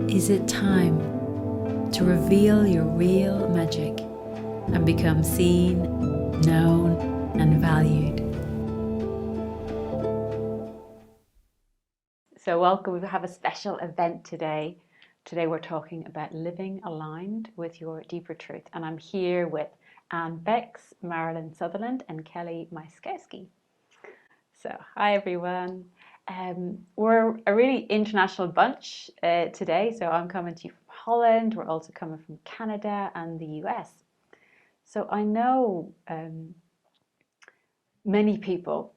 Is it time to reveal your real magic and become seen, known, and valued? So welcome, we have a special event today. Today we're talking about living aligned with your deeper truth. And I'm here with Anne Bex, Marilyn Sutherland, and Kelly Myskowski. So hi everyone. We're a really international bunch today. So I'm coming to you from Holland. We're also coming from Canada and the US. So I know many people,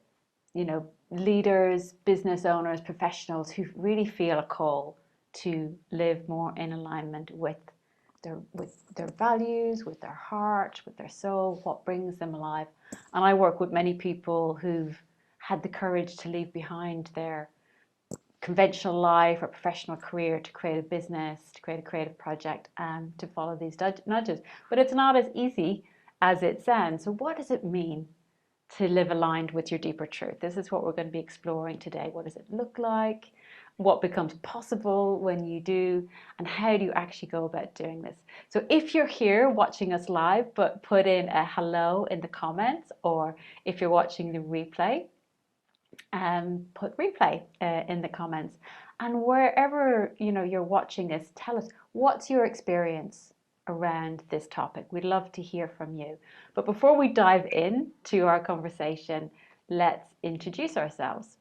leaders, business owners, professionals who really feel a call to live more in alignment with their values, with their heart, with their soul, what brings them alive. And I work with many people who've had the courage to leave behind their conventional life or professional career to create a business, to create a creative project, and to follow these nudges. But it's not as easy as it sounds. So what does it mean to live aligned with your deeper truth? This is what we're going to be exploring today. What does it look like? What becomes possible when you do? And how do you actually go about doing this? So if you're here watching us live, but put in a hello in the comments, or if you're watching the replay, put replay in the comments. And wherever you're watching this, tell us, what's your experience around this topic? We'd love to hear from you. But before we dive in to our conversation, let's introduce ourselves.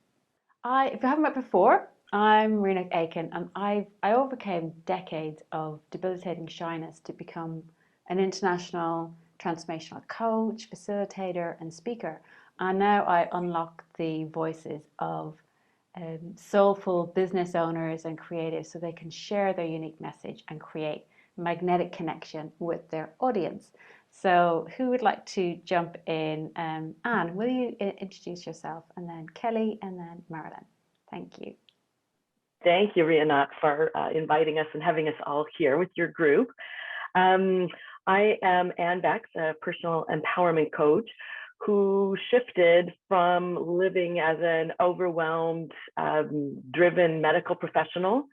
If you haven't met before, I'm Rena Aiken, and I overcame decades of debilitating shyness to become an international transformational coach, facilitator, and speaker. And now I unlock the voices of soulful business owners and creatives so they can share their unique message and create magnetic connection with their audience. So who would like to jump in? Anne, will you introduce yourself? And then Kelly, and then Marilyn. Thank you. Thank you, Rena, for inviting us and having us all here with your group. I am Anne Bex, a personal empowerment coach who shifted from living as an overwhelmed, driven medical professional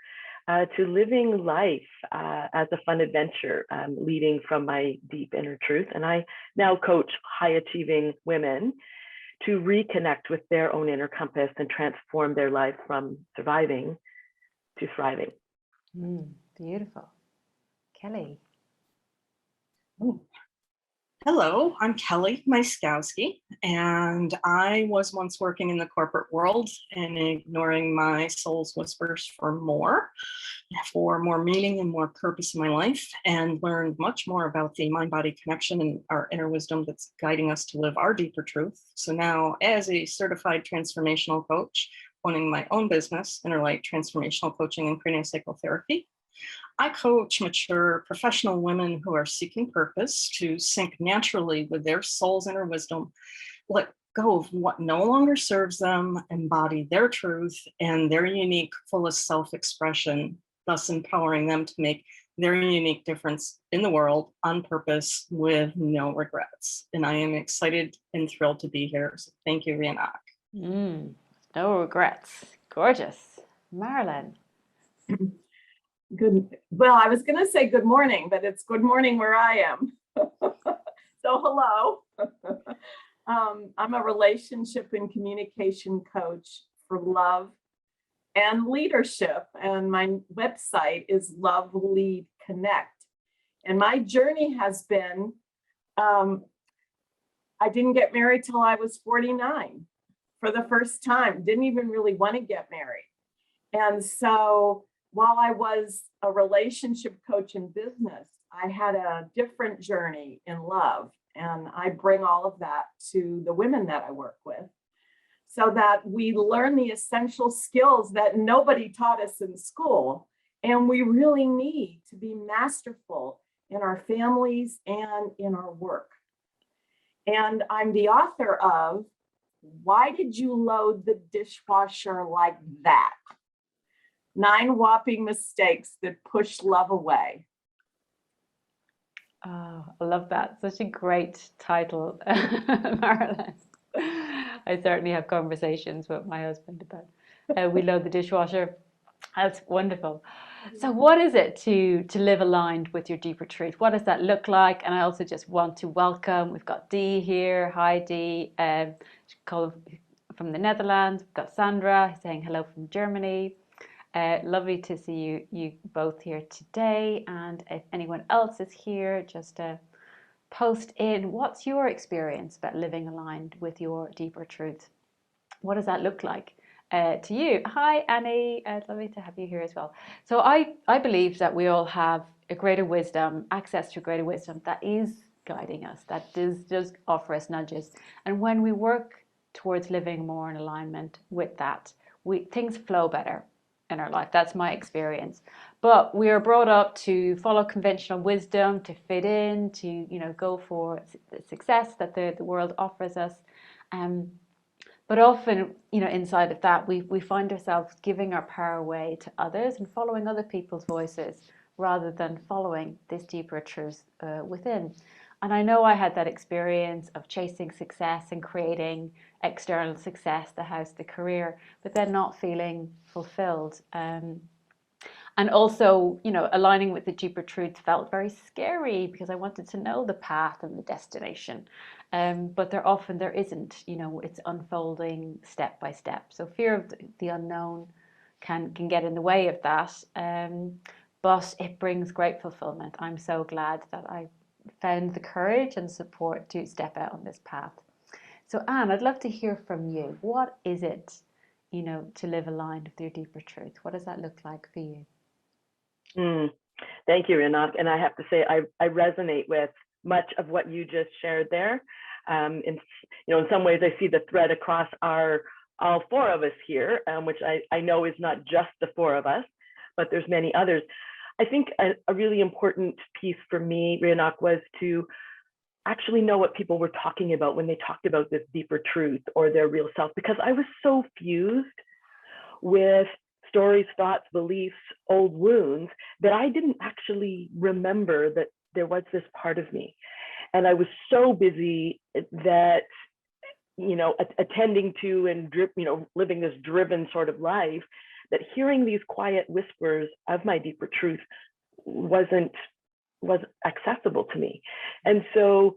to living life as a fun adventure, leading from my deep inner truth. And I now coach high-achieving women to reconnect with their own inner compass and transform their life from surviving to thriving. Beautiful. Kelly. Oh. Hello, I'm Kelly Myskowski, and I was once working in the corporate world and ignoring my soul's whispers for more meaning and more purpose in my life, and learned much more about the mind-body connection and our inner wisdom that's guiding us to live our deeper truth. So now, as a certified transformational coach, owning my own business, Innerlight Transformational Coaching and Craniosacral I coach mature professional women who are seeking purpose to sync naturally with their soul's inner wisdom, let go of what no longer serves them, embody their truth and their unique fullest self-expression, thus empowering them to make their unique difference in the world on purpose with no regrets. And I am excited and thrilled to be here. So thank you, Rena. No regrets. Gorgeous. Marilyn. Good. Well, I was going to say good morning, but it's good morning where I am. So hello. I'm a relationship and communication coach for love and leadership. And my website is Love Lead Connect. And my journey has been, I didn't get married till I was 49 for the first time. Didn't even really want to get married. And so while I was a relationship coach in business, I had a different journey in love. And I bring all of that to the women that I work with so that we learn the essential skills that nobody taught us in school. And we really need to be masterful in our families and in our work. And I'm the author of Why Did You Load the Dishwasher Like That? 9 whopping mistakes that push love away. Oh, I love that. Such a great title, Marilyn. I certainly have conversations with my husband about we load the dishwasher. That's wonderful. So what is it to live aligned with your deeper truth? What does that look like? And I also just want to welcome, we've got Dee here. Hi Dee, from the Netherlands. We've got Sandra saying hello from Germany. Lovely to see you both here today. And if anyone else is here, just post in what's your experience about living aligned with your deeper truth. What does that look like to you? Hi, Annie. Lovely to have you here as well. So I believe that we all have a greater wisdom, access to greater wisdom that is guiding us, that does offer us nudges. And when we work towards living more in alignment with that, things flow better in our life. That's my experience. But we are brought up to follow conventional wisdom, to fit in, to go for the success that the world offers us. But often, inside of that, we find ourselves giving our power away to others and following other people's voices rather than following this deeper truth within. And I know I had that experience of chasing success and creating external success, the house, the career, but then not feeling fulfilled. And also, aligning with the deeper truth felt very scary because I wanted to know the path and the destination. But there isn't, it's unfolding step by step. So fear of the unknown can get in the way of that. But it brings great fulfillment. I'm so glad that I found the courage and support to step out on this path. So Anne, I'd love to hear from you. What is it, to live aligned with your deeper truth? What does that look like for you? Thank you, Rinat. And I have to say, I resonate with much of what you just shared there. In some ways, I see the thread across all four of us here, which I know is not just the four of us, but there's many others. I think a really important piece for me, Rinat, was to actually know what people were talking about when they talked about this deeper truth or their real self, because I was so fused with stories, thoughts, beliefs, old wounds, that I didn't actually remember that there was this part of me. And I was so busy that, attending to and living this driven sort of life, that hearing these quiet whispers of my deeper truth was accessible to me. And so,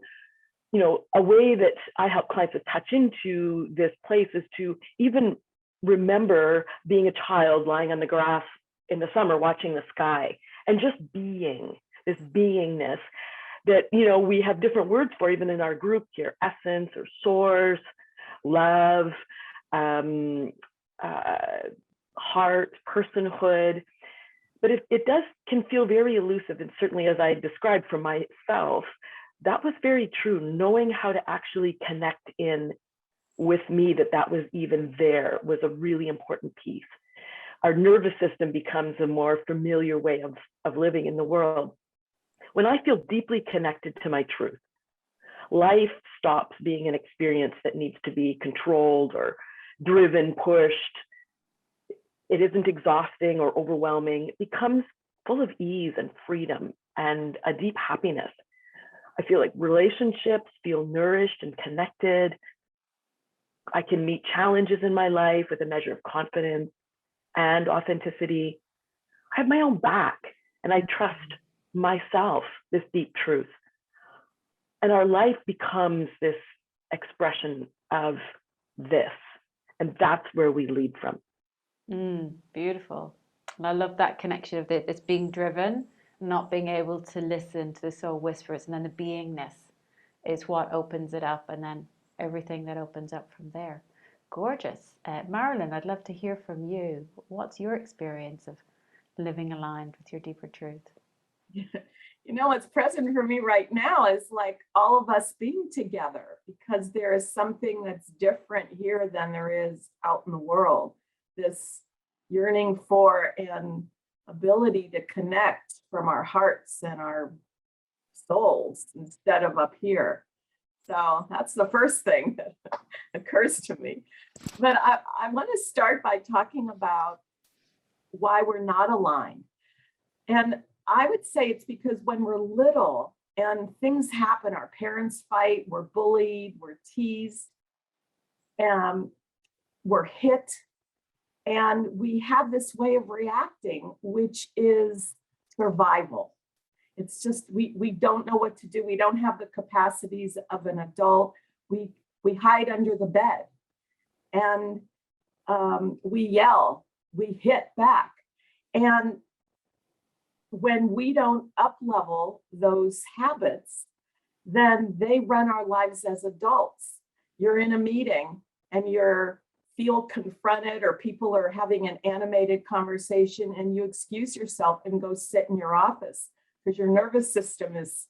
a way that I help clients to touch into this place is to even remember being a child lying on the grass in the summer watching the sky and just being this beingness that we have different words for, even in our group here: essence or source, love, heart, personhood. But it can feel very elusive, and certainly as I described for myself, that was very true. Knowing how to actually connect in with me, that was even there, was a really important piece. Our nervous system becomes a more familiar way of living in the world. When I feel deeply connected to my truth, life stops being an experience that needs to be controlled or driven, pushed. It isn't exhausting or overwhelming. It becomes full of ease and freedom and a deep happiness. I feel like relationships feel nourished and connected. I can meet challenges in my life with a measure of confidence and authenticity. I have my own back and I trust myself, this deep truth. And our life becomes this expression of this. And that's where we lead from. Beautiful. And I love that connection of this being driven, not being able to listen to the soul whispers, and then the beingness is what opens it up, and then everything that opens up from there. Gorgeous. Marilyn, I'd love to hear from you. What's your experience of living aligned with your deeper truth? What's present for me right now is like all of us being together, because there is something that's different here than there is out in the world. This yearning for an ability to connect from our hearts and our souls instead of up here. So that's the first thing that occurs to me. But I want to start by talking about why we're not aligned. And I would say it's because when we're little and things happen, our parents fight, we're bullied, we're teased, and we're hit. And we have this way of reacting, which is survival. It's just, we don't know what to do. We don't have the capacities of an adult. We hide under the bed, and we yell, we hit back. And when we don't up-level those habits, then they run our lives as adults. You're in a meeting and you feel confronted, or people are having an animated conversation, and you excuse yourself and go sit in your office because your nervous system is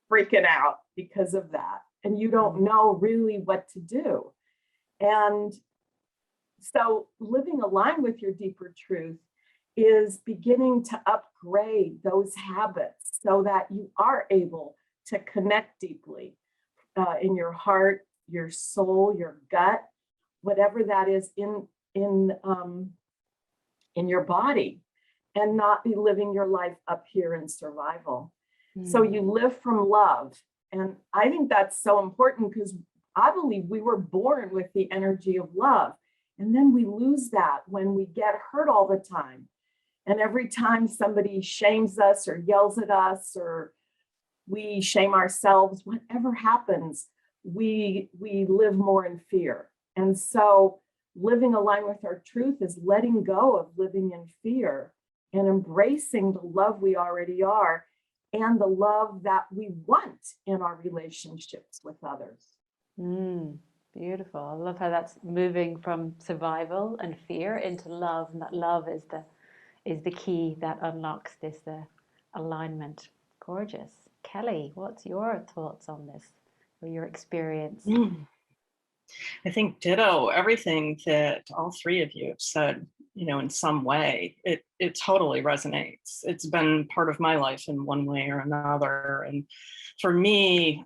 freaking out because of that. And you don't know really what to do. And so living aligned with your deeper truth is beginning to upgrade those habits so that you are able to connect deeply in your heart, your soul, your gut, whatever that is in your body, and not be living your life up here in survival. So you live from love. And I think that's so important, because I believe we were born with the energy of love. And then we lose that when we get hurt all the time. And every time somebody shames us or yells at us, or we shame ourselves, whatever happens, we live more in fear. And so living aligned with our truth is letting go of living in fear and embracing the love we already are, and the love that we want in our relationships with others. Beautiful. I love how that's moving from survival and fear into love, and that love is the key that unlocks this alignment. Gorgeous. Kelly, what's your thoughts on this, or your experience? I think ditto everything that all three of you have said, in some way. It totally resonates. It's been part of my life in one way or another. And for me,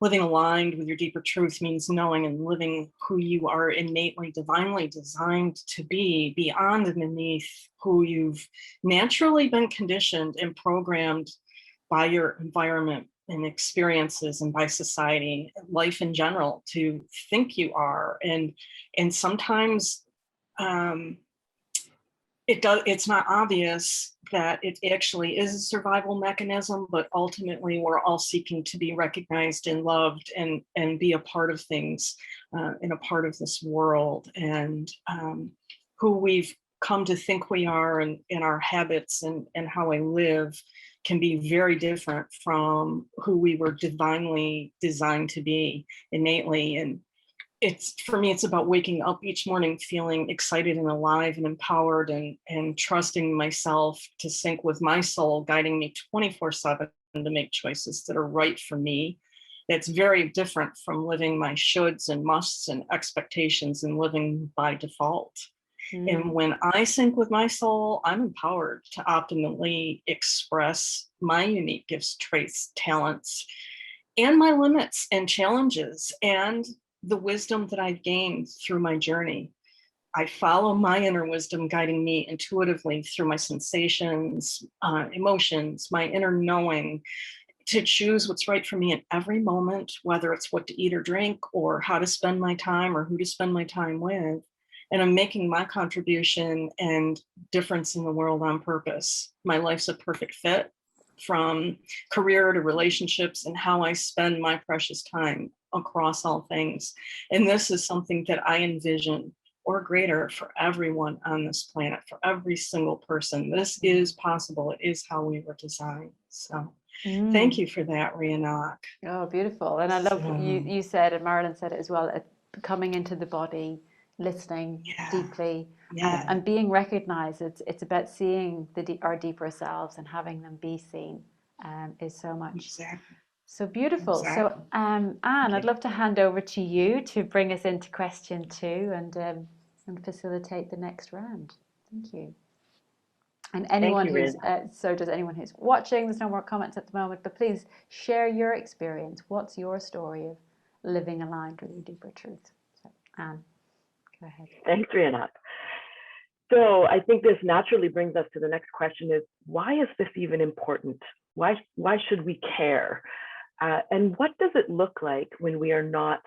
living aligned with your deeper truth means knowing and living who you are innately, divinely designed to be, beyond and beneath who you've naturally been conditioned and programmed by your environment and experiences, and by society, life in general, to think you are. And sometimes it's not obvious that it actually is a survival mechanism, but ultimately we're all seeking to be recognized and loved, and be a part of things, and a part of this world, and who we've come to think we are, and our habits and how I live can be very different from who we were divinely designed to be innately. And for me, it's about waking up each morning feeling excited and alive and empowered, and trusting myself to sync with my soul, guiding me 24/7 to make choices that are right for me. That's very different from living my shoulds and musts and expectations and living by default. And when I sync with my soul, I'm empowered to optimally express my unique gifts, traits, talents, and my limits and challenges, and the wisdom that I've gained through my journey. I follow my inner wisdom, guiding me intuitively through my sensations, emotions, my inner knowing, to choose what's right for me in every moment, whether it's what to eat or drink, or how to spend my time, or who to spend my time with. And I'm making my contribution and difference in the world on purpose. My life's a perfect fit, from career to relationships, and how I spend my precious time across all things. And this is something that I envision, or greater, for everyone on this planet, for every single person. This is possible. It is how we were designed. So thank you for that, Rhiannon. Oh, beautiful. And I love what you said, and Marilyn said it as well, coming into the body, listening deeply, and being recognized. It's about seeing our deeper selves and having them be seen, is so much. So beautiful. So Anne, I'd love to hand over to you to bring us into question 2, and facilitate the next round. Thank you. And anyone who's does anyone who's watching, there's no more comments at the moment, but please share your experience. What's your story of living aligned with your deeper truth? So Anne, go ahead. Thanks, Rhiannon. So I think this naturally brings us to the next question: is why is this even important? Why should we care? And what does it look like when we are not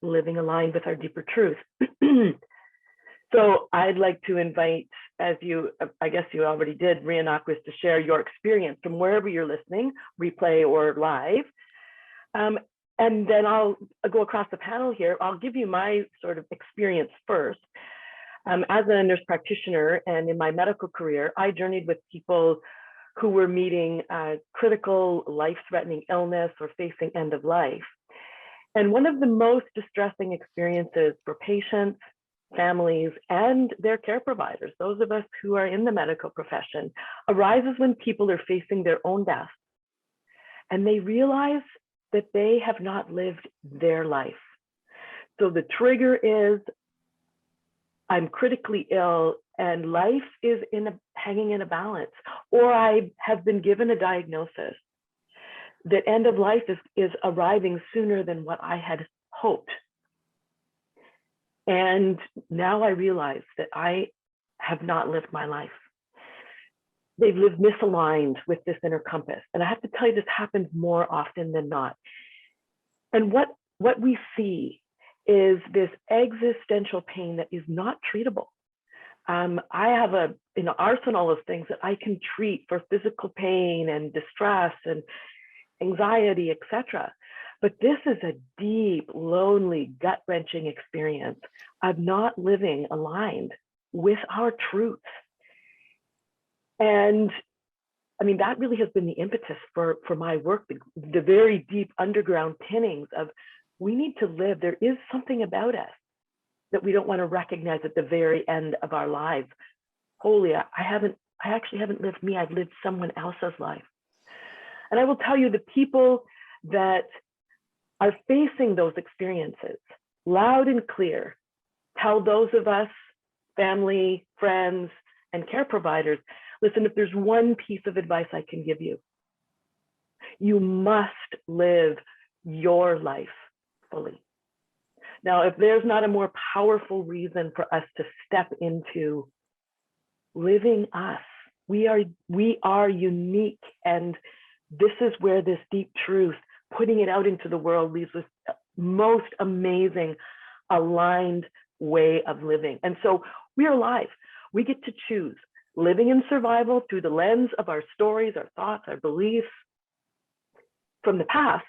living aligned with our deeper truth? So I'd like to invite, as you, I guess you already did, Rianakis, to share your experience from wherever you're listening, replay or live. And then I'll go across the panel here. I'll give you my sort of experience first. As a nurse practitioner and in my medical career, I journeyed with people who were meeting critical life-threatening illness or facing end of life. And one of the most distressing experiences for patients, families, and their care providers, those of us who are in the medical profession, arises when people are facing their own death and they realize that they have not lived their life. So the trigger is, I'm critically ill and life is hanging in a balance, or I have been given a diagnosis that end of life is arriving sooner than what I had hoped. And now I realize that I have not lived my life. They've lived misaligned with this inner compass. And I have to tell you, this happens more often than not. And what we see is this existential pain that is not treatable. I have an arsenal of things that I can treat for physical pain and distress and anxiety, etc. But this is a deep, lonely, gut-wrenching experience of not living aligned with our truth. And I mean, that really has been the impetus for my work, the very deep underground pinnings of, we need to live. There is something about us that we don't want to recognize at the very end of our lives. Holy, I actually haven't lived me, I've lived someone else's life. And I will tell you, the people that are facing those experiences loud and clear tell those of us, family, friends, and care providers, listen, if there's one piece of advice I can give you, you must live your life fully. Now, if there's not a more powerful reason for us to step into living us, we are unique, and this is where this deep truth, putting it out into the world, leaves us most amazing, aligned way of living. And so we are alive. We get to choose living in survival through the lens of our stories, our thoughts, our beliefs from the past,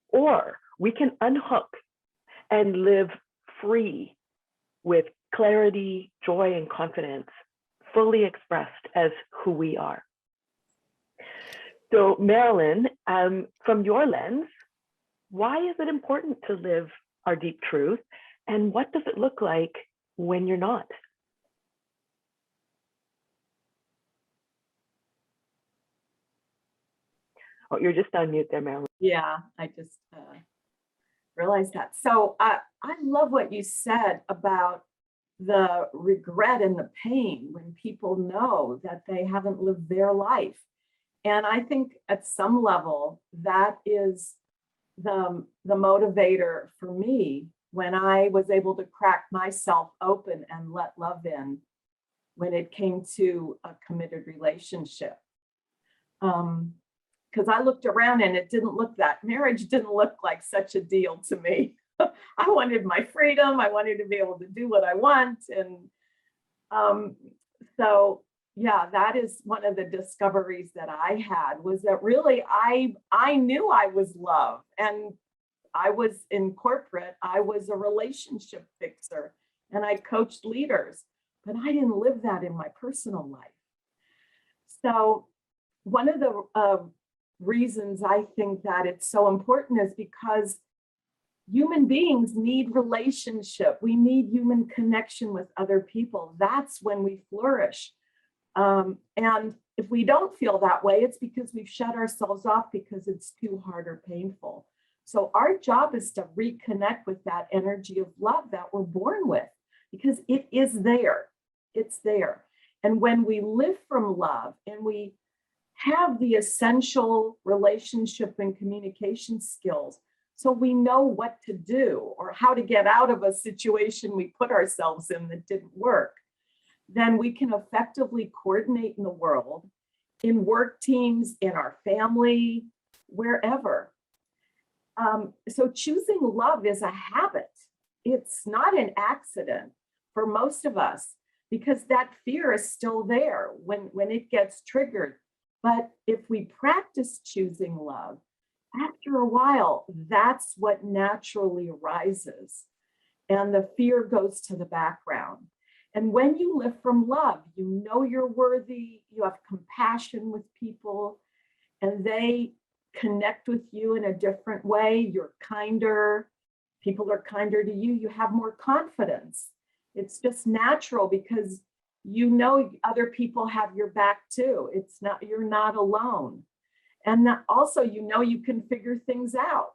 or we can unhook and live free with clarity, joy, and confidence, fully expressed as who we are. So Marilyn, from your lens, why is it important to live our deep truth? And what does it look like when you're not? Oh, you're just on mute there, Marilyn. Yeah, I just realized that. So I love what you said about the regret and the pain when people know that they haven't lived their life. And I think at some level, that is the motivator for me when I was able to crack myself open and let love in when it came to a committed relationship. Because I looked around and it didn't look marriage didn't look like such a deal to me. I wanted my freedom. I wanted to be able to do what I want. And so, yeah, that is one of the discoveries that I had, was that really I knew I was loved, and I was in corporate. I was a relationship fixer and I coached leaders, but I didn't live that in my personal life. So one of the reasons I think that it's so important is because human beings need relationship. We need human connection with other people. That's when we flourish. And if we don't feel that way, it's because we've shut ourselves off because it's too hard or painful. So our job is to reconnect with that energy of love that we're born with, because it is there. It's there. And when we live from love and we have the essential relationship and communication skills, so we know what to do or how to get out of a situation we put ourselves in that didn't work, then we can effectively coordinate in the world, in work teams, in our family, wherever. So choosing love is a habit. It's not an accident. For most of us, because that fear is still there when it gets triggered. But if we practice choosing love, after a while, that's what naturally arises. And the fear goes to the background. And when you live from love, you know you're worthy, you have compassion with people, and they connect with you in a different way. You're kinder, people are kinder to you, you have more confidence. It's just natural because you know other people have your back too. It's not, you're not alone. And that also, you know, you can figure things out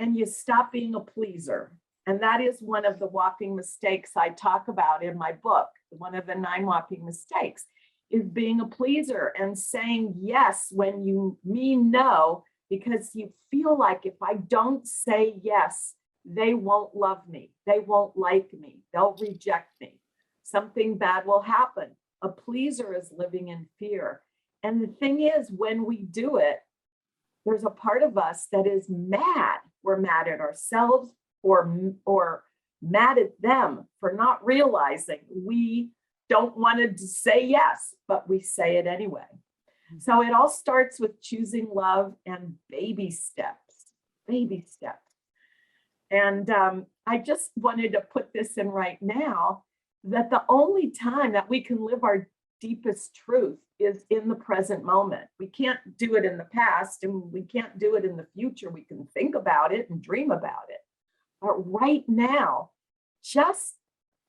and you stop being a pleaser. And that is one of the whopping mistakes I talk about in my book. One of the 9 whopping mistakes is being a pleaser and saying yes when you mean no, because you feel like if I don't say yes, they won't love me. They won't like me. They'll reject me. Something bad will happen. A pleaser is living in fear. And the thing is, when we do it, there's a part of us that is mad. We're mad at ourselves or mad at them for not realizing we don't want to say yes, but we say it anyway. So it all starts with choosing love and baby steps, baby steps. And I just wanted to put this in right now, that the only time that we can live our deepest truth is in the present moment. We can't do it in the past and we can't do it in the future. We can think about it and dream about it. But right now, just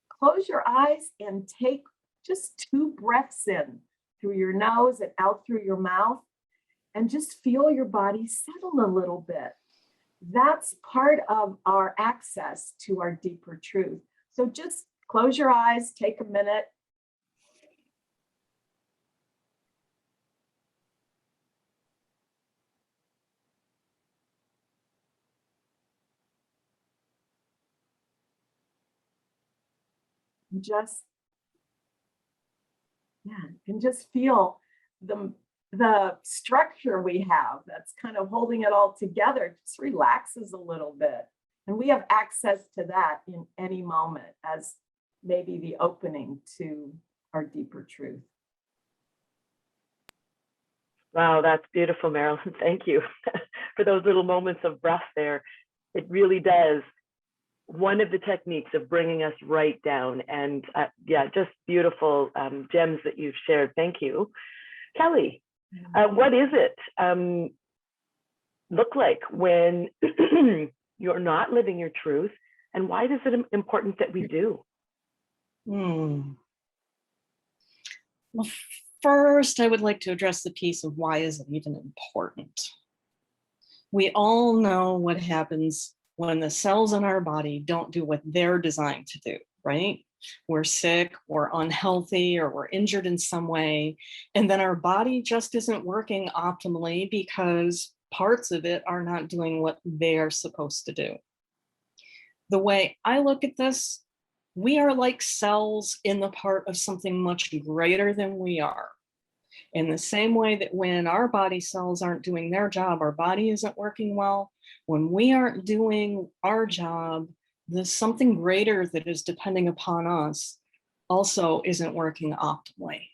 close your eyes and take just 2 breaths in through your nose and out through your mouth, and just feel your body settle a little bit. That's part of our access to our deeper truth. So just close your eyes, take a minute. And just feel the structure we have that's kind of holding it all together. Just relaxes a little bit. And we have access to that in any moment as maybe the opening to our deeper truth. Wow, that's beautiful, Marilyn. Thank you for those little moments of breath there. It really does. One of the techniques of bringing us right down, and yeah, just beautiful gems that you've shared. Thank you. Kelly, what is it look like when you're not living your truth, and why is it important that we do? Well, first, I would like to address the piece of why is it even important? We all know what happens when the cells in our body don't do what they're designed to do, right? We're sick, we're unhealthy, or we're injured in some way. And then our body just isn't working optimally because parts of it are not doing what they're supposed to do. The way I look at this, we are like cells in the part of something much greater than we are. In the same way that when our body cells aren't doing their job, our body isn't working well. When we aren't doing our job, there's something greater that is depending upon us also isn't working optimally.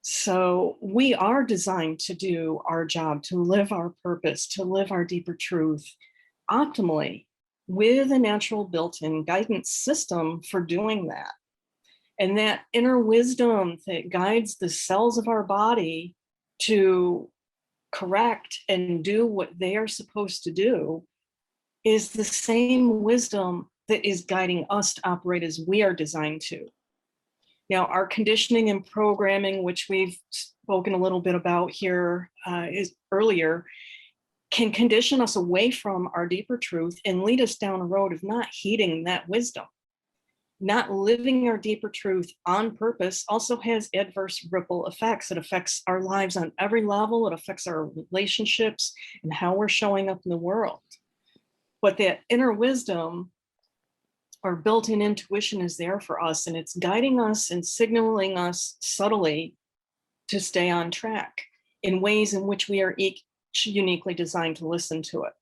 So we are designed to do our job, to live our purpose, to live our deeper truth optimally with a natural built-in guidance system for doing that. And that inner wisdom that guides the cells of our body to correct and do what they are supposed to do is the same wisdom that is guiding us to operate as we are designed to. Now, our conditioning and programming, which we've spoken a little bit about here earlier, can condition us away from our deeper truth and lead us down a road of not heeding that wisdom. Not living our deeper truth on purpose also has adverse ripple effects. It affects our lives on every level. It affects our relationships and how we're showing up in the world. But that inner wisdom, our built-in intuition, is there for us, and it's guiding us and signaling us subtly to stay on track in ways in which we are each uniquely designed to listen to it.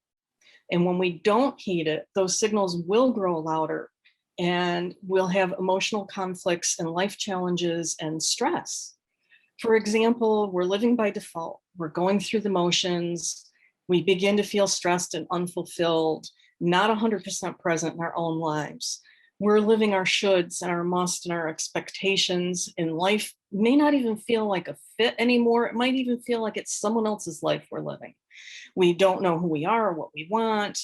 And when we don't heed it, those signals will grow louder and we'll have emotional conflicts and life challenges and stress. For example, we're living by default. We're going through the motions. We begin to feel stressed and unfulfilled, not 100% present in our own lives. We're living our shoulds and our musts and our expectations, and life may not even feel like a fit anymore. It might even feel like it's someone else's life we're living. We don't know who we are or what we want.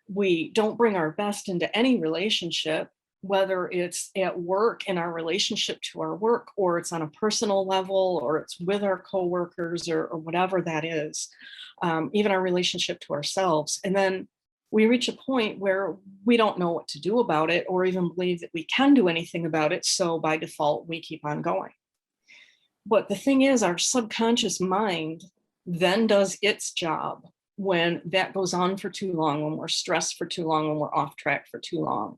We don't bring our best into any relationship, whether it's at work in our relationship to our work, or it's on a personal level, or it's with our coworkers, or whatever that is, even our relationship to ourselves. And then we reach a point where we don't know what to do about it, or even believe that we can do anything about it. So by default, we keep on going. But the thing is, our subconscious mind then does its job when that goes on for too long, when we're stressed for too long, when we're off track for too long.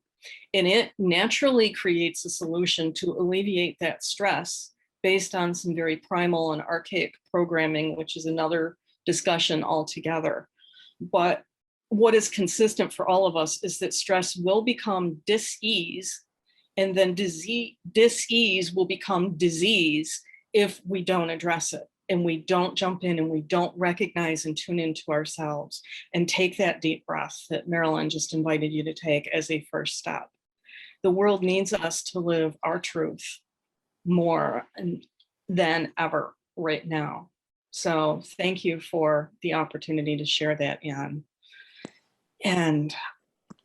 And it naturally creates a solution to alleviate that stress based on some very primal and archaic programming, which is another discussion altogether. But what is consistent for all of us is that stress will become dis-ease, and then dis-ease will become disease if we don't address it, and we don't jump in, and we don't recognize and tune into ourselves and take that deep breath that Marilyn just invited you to take as a first step. The world needs us to live our truth more than ever right now. So thank you for the opportunity to share that, Anne. And I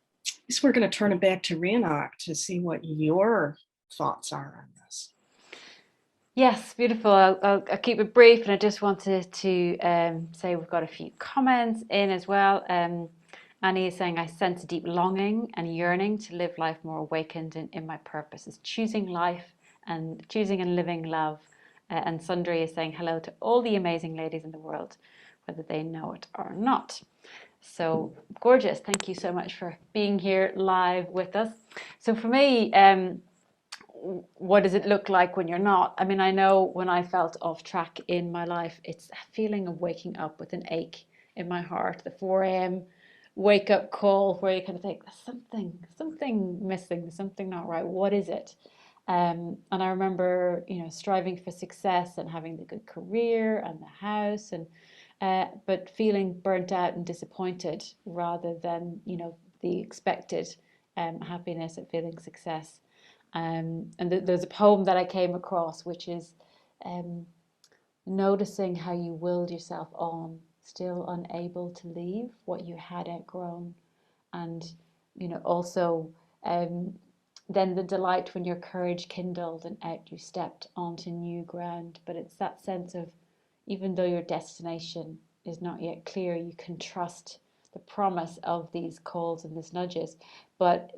guess we're going to turn it back to Rhiannoch to see what your thoughts are on this. Yes, beautiful. I'll keep it brief, and I just wanted to say we've got a few comments in as well. Annie is saying, I sense a deep longing and yearning to live life more awakened in my purpose is choosing life and choosing and living love. And Sundari is saying hello to all the amazing ladies in the world, whether they know it or not. So gorgeous. Thank you so much for being here live with us. So for me, what does it look like when you're not? I mean, I know when I felt off track in my life, it's a feeling of waking up with an ache in my heart, the 4 a.m. wake up call where you kind of think, there's something missing, there's something not right. What is it? And I remember, striving for success and having the good career and the house, and but feeling burnt out and disappointed rather than, the expected happiness at feeling success. And there's a poem that I came across, which is noticing how you willed yourself on, still unable to leave what you had outgrown. And, also then the delight when your courage kindled and out you stepped onto new ground. But it's that sense of, even though your destination is not yet clear, you can trust the promise of these calls and these nudges. But,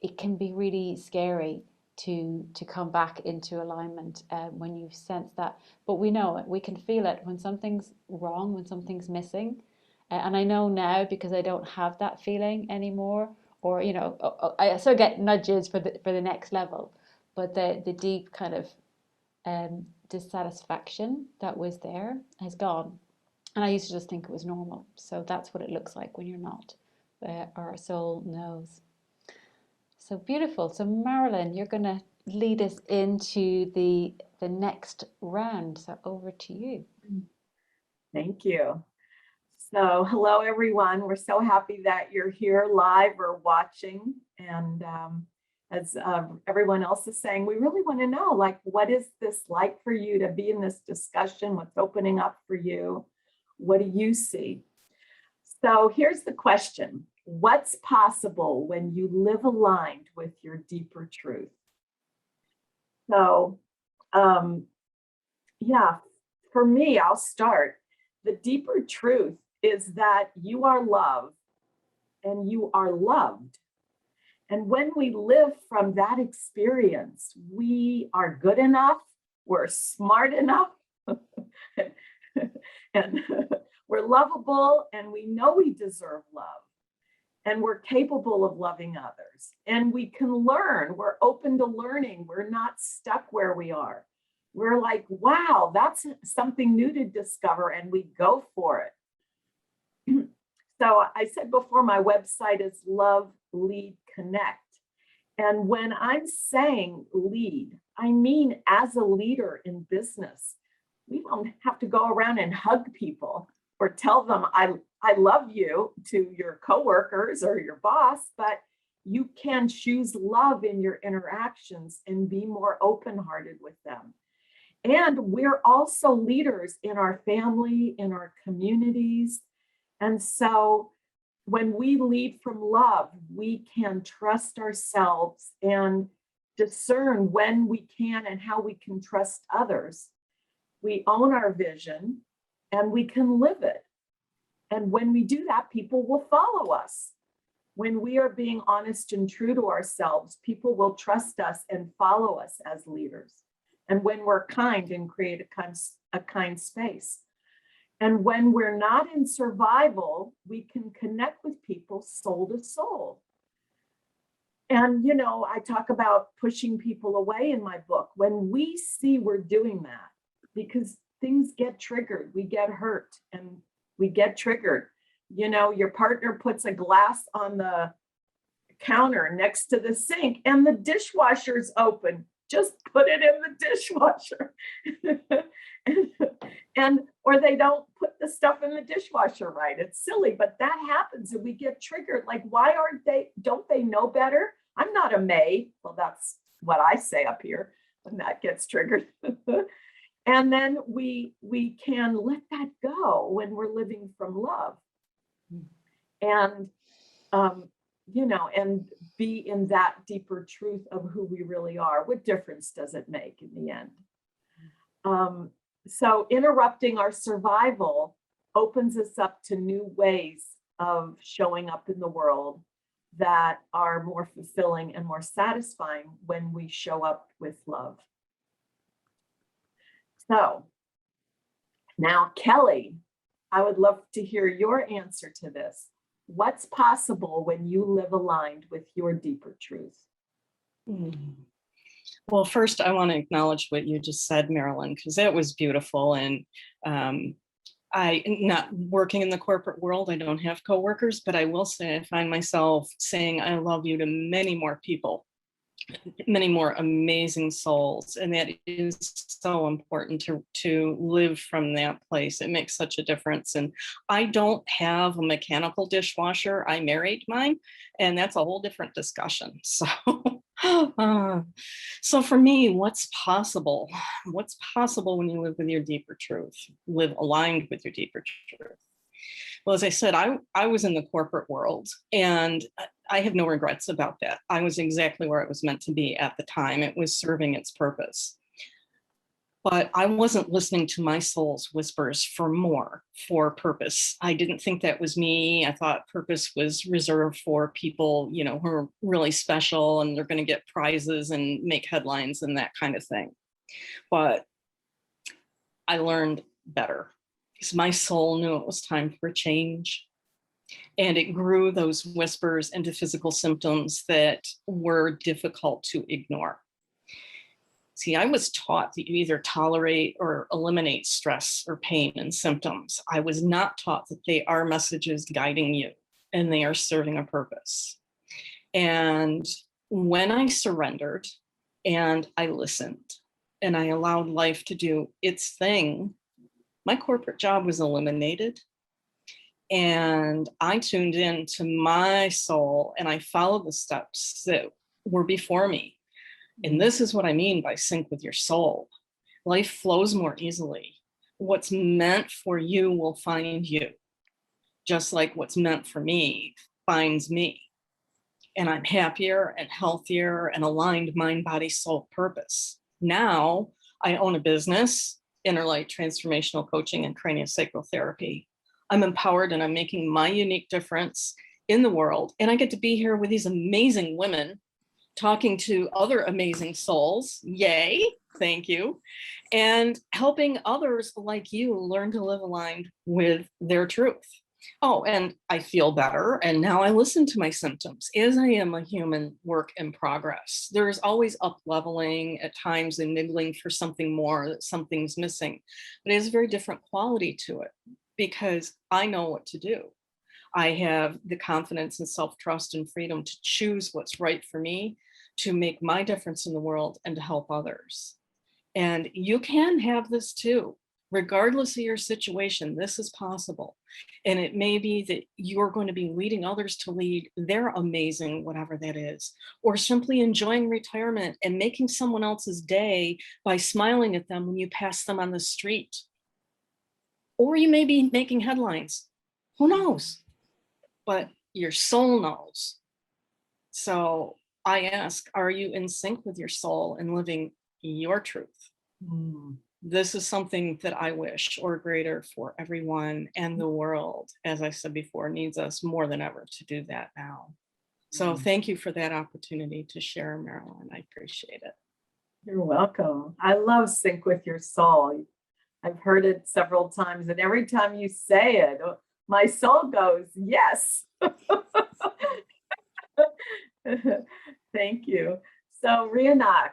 it can be really scary to come back into alignment when you've sensed that. But we know it, we can feel it when something's wrong, when something's missing. And I know now, because I don't have that feeling anymore, or, I still get nudges for the next level, but the deep kind of dissatisfaction that was there has gone. And I used to just think it was normal. So that's what it looks like when you're not. Our soul knows. So beautiful. So Marilyn, you're going to lead us into the next round. So over to you. Thank you. So hello, everyone. We're so happy that you're here live or watching. And as everyone else is saying, we really want to know, what is this like for you to be in this discussion? What's opening up for you? What do you see? So here's the question. What's possible when you live aligned with your deeper truth? So, for me, I'll start. The deeper truth is that you are love and you are loved. And when we live from that experience, we are good enough, we're smart enough, and we're lovable, and we know we deserve love. And we're capable of loving others. And we can learn. We're open to learning. We're not stuck where we are. We're like, wow, that's something new to discover, and we go for it. So I said before, my website is Love, Lead, Connect. And when I'm saying lead, I mean as a leader in business, we don't have to go around and hug people or tell them I love you to your coworkers or your boss, but you can choose love in your interactions and be more open-hearted with them. And we're also leaders in our family, in our communities. And so when we lead from love, we can trust ourselves and discern when we can and how we can trust others. We own our vision and we can live it. And when we do that, people will follow us. When we are being honest and true to ourselves, people will trust us and follow us as leaders. And when we're kind and create a kind space. And when we're not in survival, we can connect with people soul to soul. And, you know, I talk about pushing people away in my book. When we see we're doing that, because things get triggered, we get hurt and we get triggered. You know, your partner puts a glass on the counter next to the sink and the dishwasher's open. Just put it in the dishwasher. and or they don't put the stuff in the dishwasher right. It's silly, but that happens and we get triggered. Like, why don't they know better? I'm not a May. Well, that's what I say up here when that gets triggered. And then we can let that go when we're living from love. And you know, and be in that deeper truth of who we really are. What difference does it make in the end? So interrupting our survival opens us up to new ways of showing up in the world that are more fulfilling and more satisfying when we show up with love. So now, Kelly, I would love to hear your answer to this. What's possible when you live aligned with your deeper truth? Well, first, I want to acknowledge what you just said, Marilyn, because that was beautiful. And I, not working in the corporate world, I don't have coworkers, but I will say I find myself saying I love you to many more people, many more amazing souls. And that is so important to live from that place. It makes such a difference. And I don't have a mechanical dishwasher. I married mine, and that's a whole different discussion. So for me, what's possible? What's possible when you live with your deeper truth, live aligned with your deeper truth? Well, as I said, I was in the corporate world, and I have no regrets about that. I was exactly where I was meant to be at the time. It was serving its purpose. But I wasn't listening to my soul's whispers for more, for purpose. I didn't think that was me. I thought purpose was reserved for people, you know, who are really special and they're going to get prizes and make headlines and that kind of thing. But I learned better, because my soul knew it was time for a change. And it grew those whispers into physical symptoms that were difficult to ignore. See, I was taught that you either tolerate or eliminate stress or pain and symptoms. I was not taught that they are messages guiding you and they are serving a purpose. And when I surrendered and I listened and I allowed life to do its thing, my corporate job was eliminated. And I tuned in to my soul and I followed the steps that were before me. And this is what I mean by sync with your soul. Life flows more easily. What's meant for you will find you, just like what's meant for me finds me. And I'm happier and healthier and aligned mind, body, soul purpose. Now I own a business, Inner Light Transformational Coaching and Craniosacral Therapy. I'm empowered and I'm making my unique difference in the world. And I get to be here with these amazing women talking to other amazing souls. Yay, thank you. And helping others like you learn to live aligned with their truth. Oh, and I feel better. And now I listen to my symptoms as I am a human work in progress. There's always up leveling at times and niggling for something more, that something's missing. But it has a very different quality to it because I know what to do. I have the confidence and self-trust and freedom to choose what's right for me, to make my difference in the world and to help others. And you can have this too. Regardless of your situation, this is possible. And it may be that you're going to be leading others to lead their amazing, whatever that is, or simply enjoying retirement and making someone else's day by smiling at them when you pass them on the street. Or you may be making headlines. Who knows? But your soul knows. So I ask, are you in sync with your soul and living your truth? This is something that I wish, or greater, for everyone, and the world, as I said before, needs us more than ever to do that now. So thank you for that opportunity to share, Marilyn. I appreciate it. You're welcome. I love sync with your soul. I've heard it several times, and every time you say it, my soul goes, yes. Thank you. So Reenak,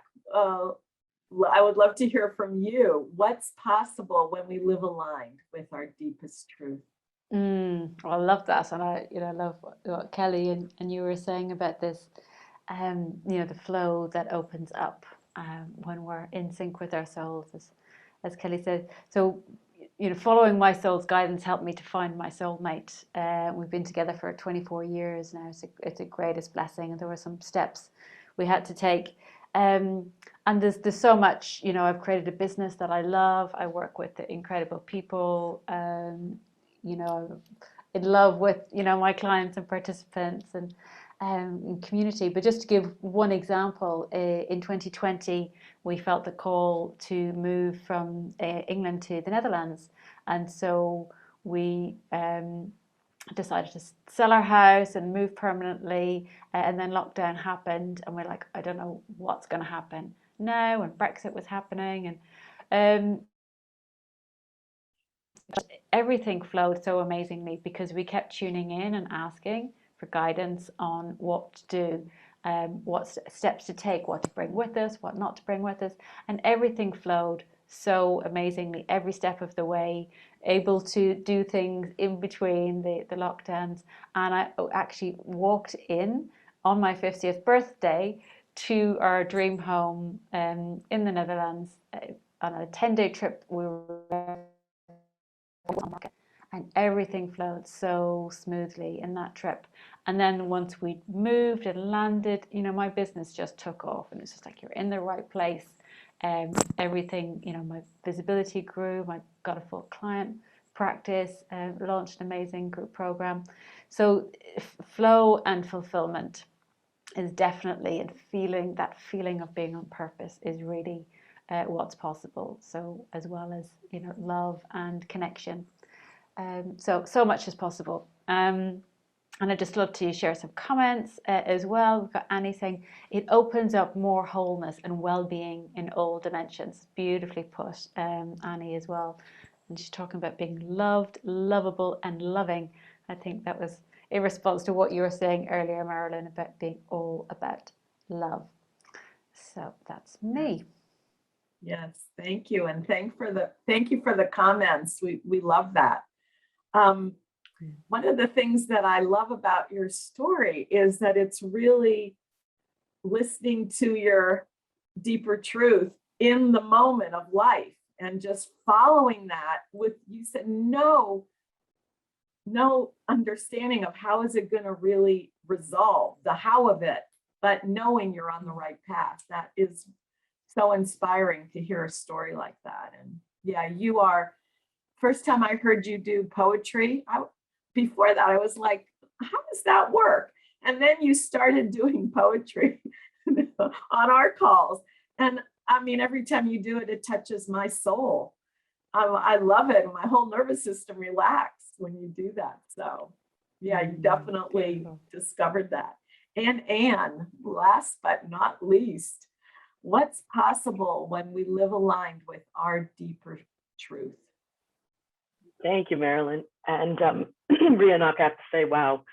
I would love to hear from you. What's possible when we live aligned with our deepest truth? Well, I love that, and I love what Kelly and you were saying about this. The flow that opens up when we're in sync with our souls, as Kelly said. So, following my soul's guidance helped me to find my soulmate. We've been together for 24 years now. It's a greatest blessing, and there were some steps we had to take. And there's so much, I've created a business that I love. I work with incredible people, in love with, my clients and participants and community. But just to give one example, in 2020, we felt the call to move from England to the Netherlands. And so we decided to sell our house and move permanently, and then lockdown happened, and we're like, I don't know what's going to happen now, and Brexit was happening, and everything flowed so amazingly because we kept tuning in and asking for guidance on what to do, what steps to take, what to bring with us, what not to bring with us, and everything flowed so amazingly every step of the way, able to do things in between the lockdowns. And I actually walked in on my 50th birthday to our dream home in the Netherlands on a 10-day trip. We were and everything flowed so smoothly in that trip. And then once we moved and landed, my business just took off, and it's just like, you're in the right place. Everything, my visibility grew. I got a full client practice, launched an amazing group program. So flow and fulfillment is definitely, and that feeling of being on purpose is really what's possible. So as well as, love and connection. So much is possible. And I'd just love to share some comments as well. We've got Annie saying, it opens up more wholeness and well-being in all dimensions. Beautifully put, Annie, as well. And she's talking about being loved, lovable, and loving. I think that was in response to what you were saying earlier, Marilyn, about being all about love. So that's me. Yes, thank you. And thank you for the comments. We love that. One of the things that I love about your story is that it's really listening to your deeper truth in the moment of life and just following that with, you said, no understanding of how is it going to really resolve the how of it, but knowing you're on the right path. That is so inspiring to hear a story like that. And yeah, you are. First time I heard you do poetry, before that, I was like, how does that work? And then you started doing poetry on our calls. And I mean, every time you do it, it touches my soul. I love it. My whole nervous system relaxes when you do that. So yeah, you definitely discovered that. And Anne, last but not least, what's possible when we live aligned with our deeper truth? Thank you, Marilyn. And Reenak, I have to say, wow.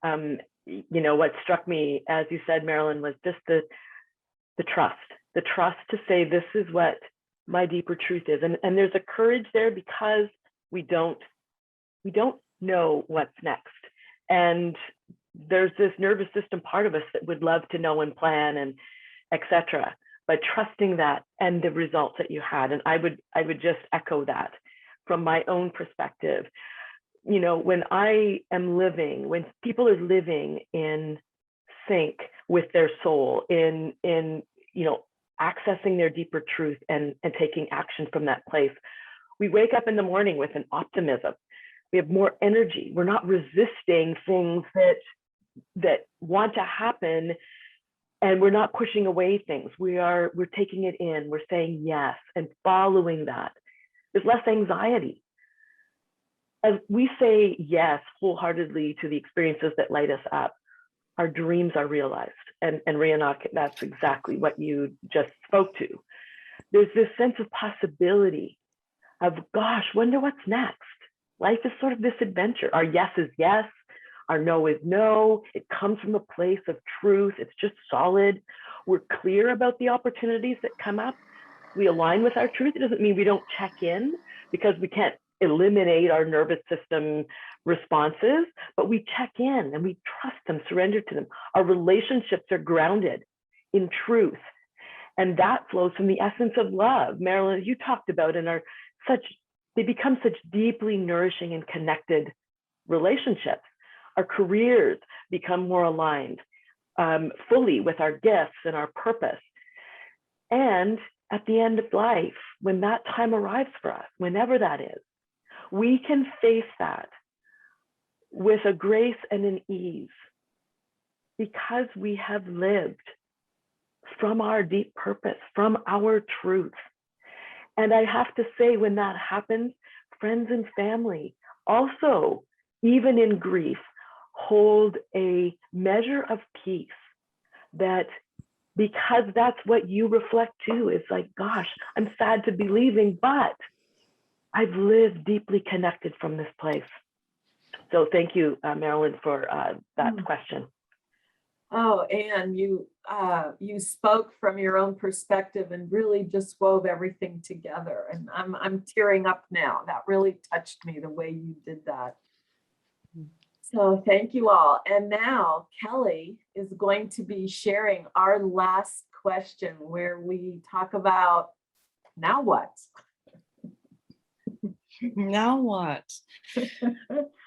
What struck me, as you said, Marilyn, was just the trust to say, this is what my deeper truth is. And there's a courage there because we don't know what's next. And there's this nervous system part of us that would love to know and plan and etc. But trusting that and the results that you had. And I would just echo that from my own perspective. You know, when people are living in sync with their soul, in you know, accessing their deeper truth and taking action from that place, we wake up in the morning with an optimism. We have more energy. We're not resisting things that want to happen, and we're not pushing away things. We're taking it in. We're saying yes and following that. There's less anxiety. As we say yes wholeheartedly to the experiences that light us up, our dreams are realized. And Rianak, that's exactly what you just spoke to. There's this sense of possibility of, gosh, wonder what's next. Life is sort of this adventure. Our yes is yes, our no is no. It comes from a place of truth. It's just solid. We're clear about the opportunities that come up. We align with our truth. It doesn't mean we don't check in, because we can't eliminate our nervous system responses, but we check in and we trust them, surrender to them. Our relationships are grounded in truth. And that flows from the essence of love. Marilyn, as you talked about, and they become such deeply nourishing and connected relationships. Our careers become more aligned fully with our gifts and our purpose. And at the end of life, when that time arrives for us, whenever that is, we can face that with a grace and an ease, because we have lived from our deep purpose, from our truth. And I have to say, when that happens, friends and family also, even in grief, hold a measure of peace, that because that's what you reflect too. It's like, gosh, I'm sad to be leaving, but I've lived deeply connected from this place. So thank you, Marilyn, for that question. Oh, Anne, you spoke from your own perspective and really just wove everything together. And I'm tearing up now. That really touched me, the way you did that. So thank you all. And now Kelly is going to be sharing our last question, where we talk about now what? Now what?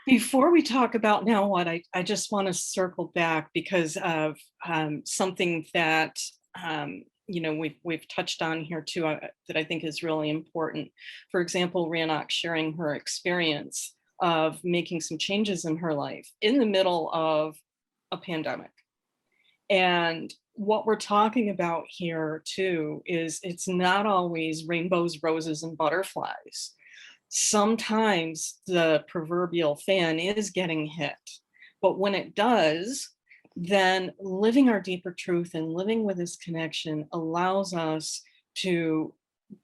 Before we talk about now what, I just want to circle back because of something that you know, we've touched on here too, that I think is really important. For example, Rianak sharing her experience of making some changes in her life in the middle of a pandemic. And what we're talking about here too is it's not always rainbows, roses, and butterflies. Sometimes the proverbial fan is getting hit, but when it does, then living our deeper truth and living with this connection allows us to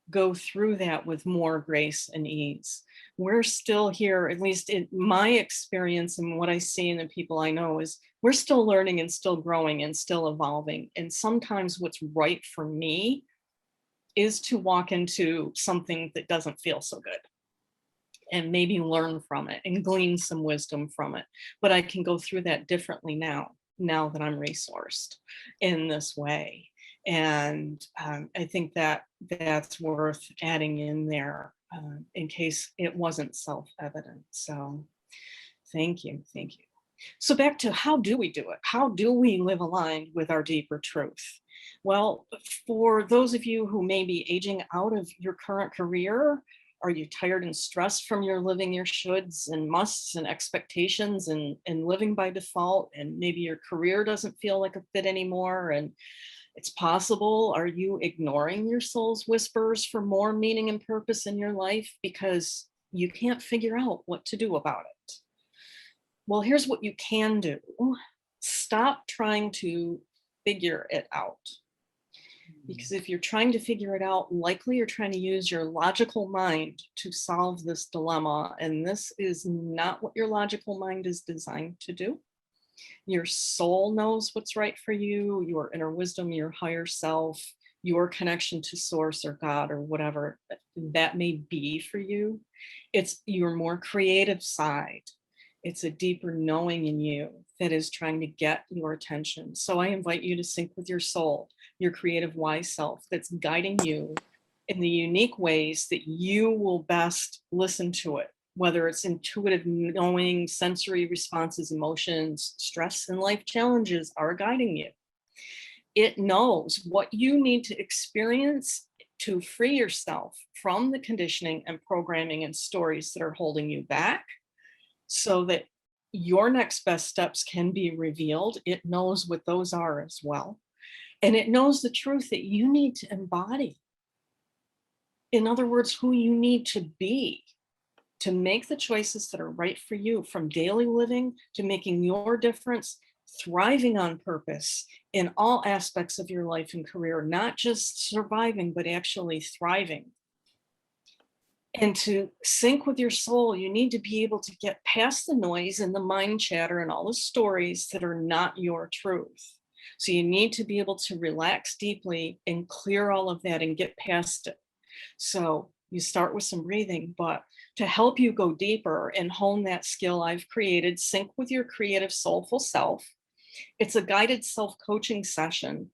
go through that with more grace and ease. We're still here, at least in my experience and what I see in the people I know, is we're still learning and still growing and still evolving. And sometimes what's right for me is to walk into something that doesn't feel so good and maybe learn from it and glean some wisdom from it. But I can go through that differently now that I'm resourced in this way. And I think that that's worth adding in there in case it wasn't self-evident. So thank you. So back to, how do we do it? How do we live aligned with our deeper truth? Well, for those of you who may be aging out of your current career, are you tired and stressed from your living your shoulds and musts and expectations and living by default, and maybe your career doesn't feel like a fit anymore, and it's possible, are you ignoring your soul's whispers for more meaning and purpose in your life because you can't figure out what to do about it? Well, here's what you can do. Stop trying to figure it out. Because if you're trying to figure it out, likely you're trying to use your logical mind to solve this dilemma. And this is not what your logical mind is designed to do. Your soul knows what's right for you, your inner wisdom, your higher self, your connection to source or God or whatever that may be for you. It's your more creative side. It's a deeper knowing in you that is trying to get your attention. So I invite you to sync with your soul, your creative wise self that's guiding you in the unique ways that you will best listen to it, whether it's intuitive knowing, sensory responses, emotions, stress, and life challenges are guiding you. It knows what you need to experience to free yourself from the conditioning and programming and stories that are holding you back so that your next best steps can be revealed. It knows what those are as well. And it knows the truth that you need to embody. In other words, who you need to be to make the choices that are right for you, from daily living to making your difference, thriving on purpose in all aspects of your life and career, not just surviving, but actually thriving. And to sync with your soul, you need to be able to get past the noise and the mind chatter and all the stories that are not your truth. So you need to be able to relax deeply and clear all of that and get past it. So you start with some breathing, but to help you go deeper and hone that skill I've created, sync with your creative soulful self. It's a guided self-coaching session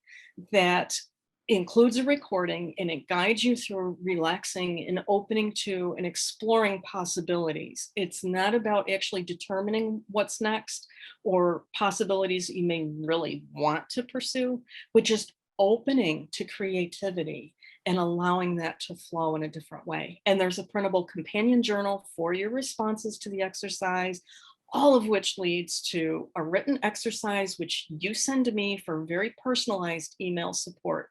that includes a recording, and it guides you through relaxing and opening to and exploring possibilities. It's not about actually determining what's next or possibilities that you may really want to pursue, but just opening to creativity and allowing that to flow in a different way. And there's a printable companion journal for your responses to the exercise, all of which leads to a written exercise, which you send to me for very personalized email support.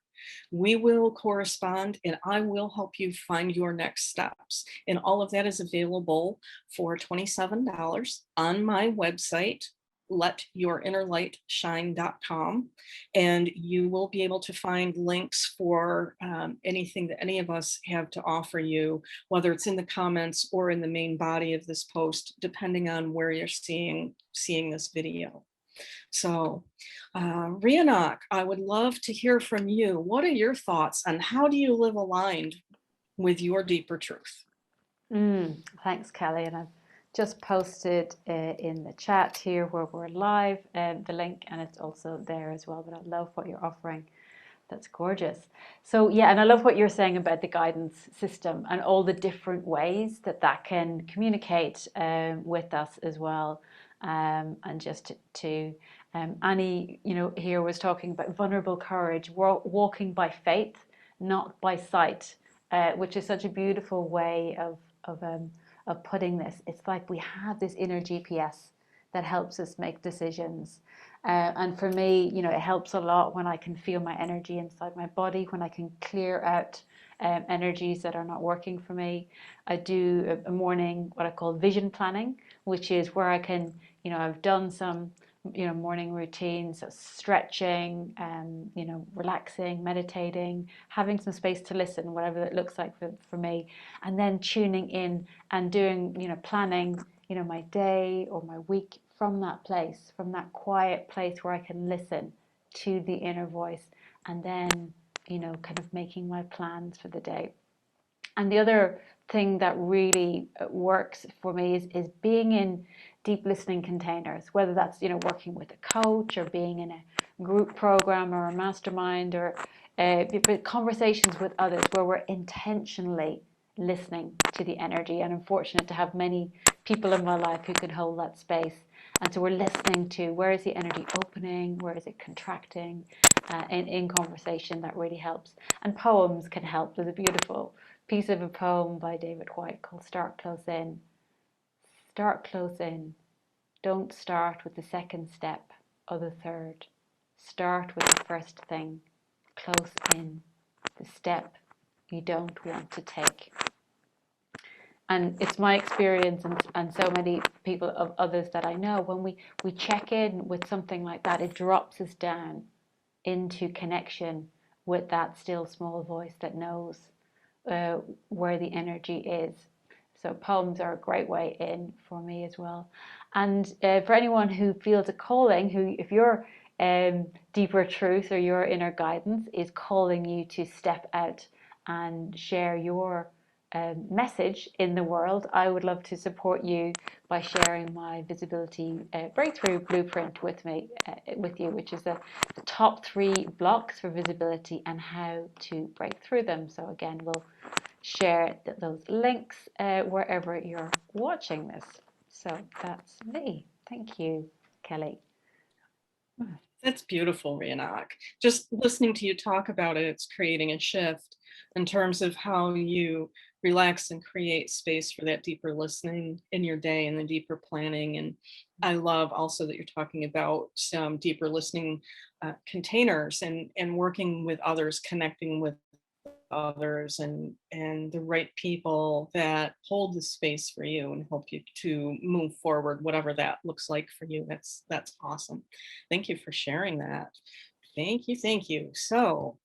We will correspond and I will help you find your next steps. And all of that is available for $27 on my website, letyourinnerlightshine.com. And you will be able to find links for anything that any of us have to offer you, whether it's in the comments or in the main body of this post, depending on where you're seeing this video. So, Rhiannoch, I would love to hear from you. What are your thoughts on how do you live aligned with your deeper truth? Thanks, Kelly. And I've just posted in the chat here where we're live the link, and it's also there as well. But I love what you're offering. That's gorgeous. So yeah, and I love what you're saying about the guidance system and all the different ways that can communicate with us as well. And just to Annie, here was talking about vulnerable courage, walking by faith, not by sight, which is such a beautiful way of putting this. It's like we have this inner GPS that helps us make decisions. And for me, it helps a lot when I can feel my energy inside my body, when I can clear out energies that are not working for me. I do a morning, what I call vision planning, which is where I can, I've done some, morning routines, so stretching, relaxing, meditating, having some space to listen, whatever that looks like for me, and then tuning in and doing, planning, my day or my week from that place, from that quiet place where I can listen to the inner voice, and then, kind of making my plans for the day. And the other thing that really works for me is being in deep listening containers, whether that's, working with a coach or being in a group program or a mastermind or conversations with others where we're intentionally listening to the energy. And I'm fortunate to have many people in my life who can hold that space. And so we're listening to where is the energy opening, where is it contracting, in conversation. That really helps. And poems can help. There's a beautiful piece of a poem by David Whyte called Start Close In. Start close in. Don't start with the second step or the third. Start with the first thing. Close in. The step you don't want to take. And it's my experience, and so many people of others that I know, when we check in with something like that, it drops us down into connection with that still small voice that knows where the energy is. So poems are a great way in for me as well. And for anyone who feels a calling, if your deeper truth or your inner guidance is calling you to step out and share your message in the world, I would love to support you by sharing my visibility breakthrough blueprint with you, which is the top 3 blocks for visibility and how to break through them. So again, we'll share those links wherever you're watching this. So that's me. Thank you, Kelly. That's beautiful, Rhiannoch. Just listening to you talk about it, it's creating a shift in terms of how you relax and create space for that deeper listening in your day and the deeper planning. And I love also that you're talking about some deeper listening containers and working with others, connecting with others and the right people that hold the space for you and help you to move forward, whatever that looks like for you. That's awesome. Thank you for sharing that. Thank you. Thank you. So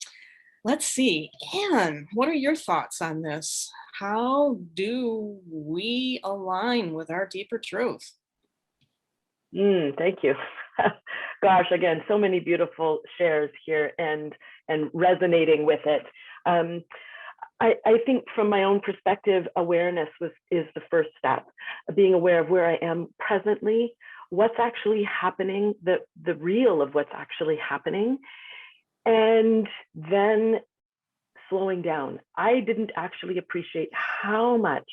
let's see, Anne, what are your thoughts on this? How do we align with our deeper truth? Thank you. Gosh, again, so many beautiful shares here and resonating with it. I think from my own perspective, awareness is the first step. Being aware of where I am presently, what's actually happening, the real of what's actually happening, and then slowing down. I didn't actually appreciate how much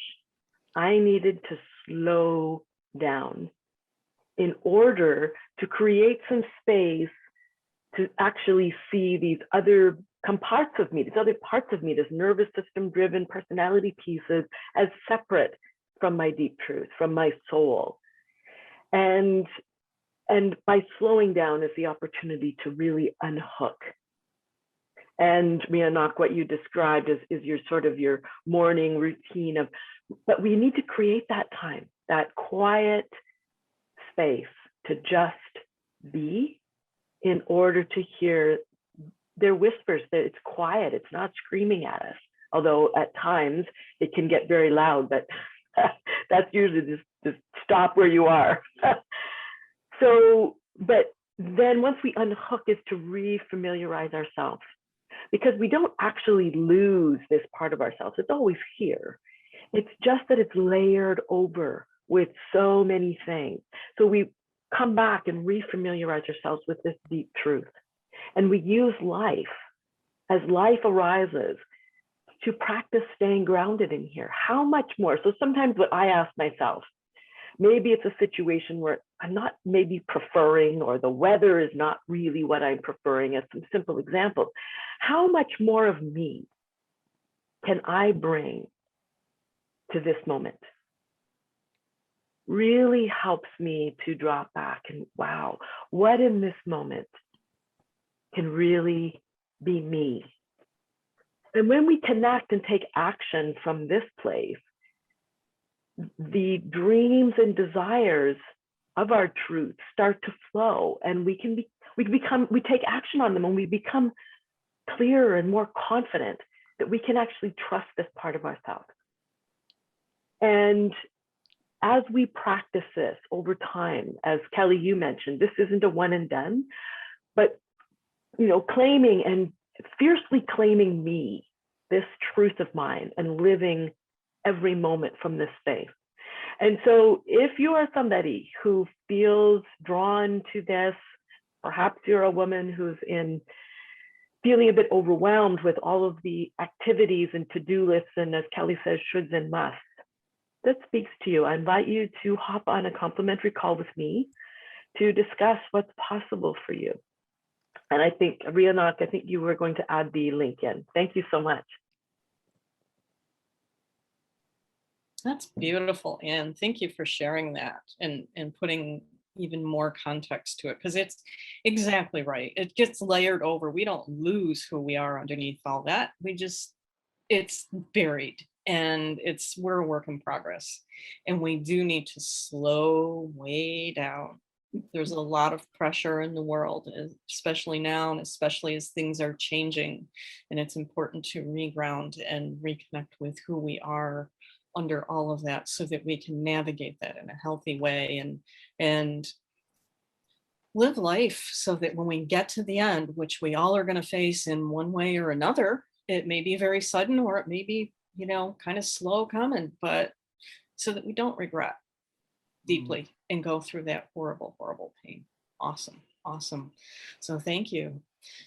I needed to slow down in order to create some space to actually see these other parts of me, this nervous system driven personality pieces as separate from my deep truth, from my soul. And by slowing down is the opportunity to really unhook. And Rhiannoch, what you described is your sort of your morning routine but we need to create that time, that quiet space to just be in order to hear their whispers, that it's quiet, it's not screaming at us. Although at times it can get very loud, but that's usually just stop where you are. So, but then once we unhook is to re-familiarize ourselves, because we don't actually lose this part of ourselves. It's always here. It's just that it's layered over with so many things. So we come back and re-familiarize ourselves with this deep truth. And we use life, as life arises, to practice staying grounded in here. How much more? So sometimes what I ask myself, maybe it's a situation where I'm not maybe preferring, or the weather is not really what I'm preferring, as some simple examples. How much more of me can I bring to this moment? Really helps me to drop back and, wow, what in this moment can really be me? And when we connect and take action from this place, the dreams and desires of our truth start to flow, and we take action on them, and we become clearer and more confident that we can actually trust this part of ourselves. And as we practice this over time, as Kelly, you mentioned, this isn't a one and done, but claiming and fiercely claiming me, this truth of mine, and living every moment from this space. And so if you are somebody who feels drawn to this, perhaps you're a woman who's feeling a bit overwhelmed with all of the activities and to-do lists, and as Kelly says, shoulds and musts, that speaks to you. I invite you to hop on a complimentary call with me to discuss what's possible for you. And I think, Rhiannoch, you were going to add the link in. Thank you so much. That's beautiful, Anne. Thank you for sharing that and putting even more context to it, because it's exactly right. It gets layered over. We don't lose who we are underneath all that. It's buried, and we're a work in progress, and we do need to slow way down. There's a lot of pressure in the world, especially now, and especially as things are changing, and it's important to reground and reconnect with who we are under all of that, so that we can navigate that in a healthy way and live life, so that when we get to the end, which we all are going to face in one way or another, it may be very sudden, or it may be kind of slow coming, but so that we don't regret deeply and go through that horrible, horrible pain. Awesome. Awesome. So thank you.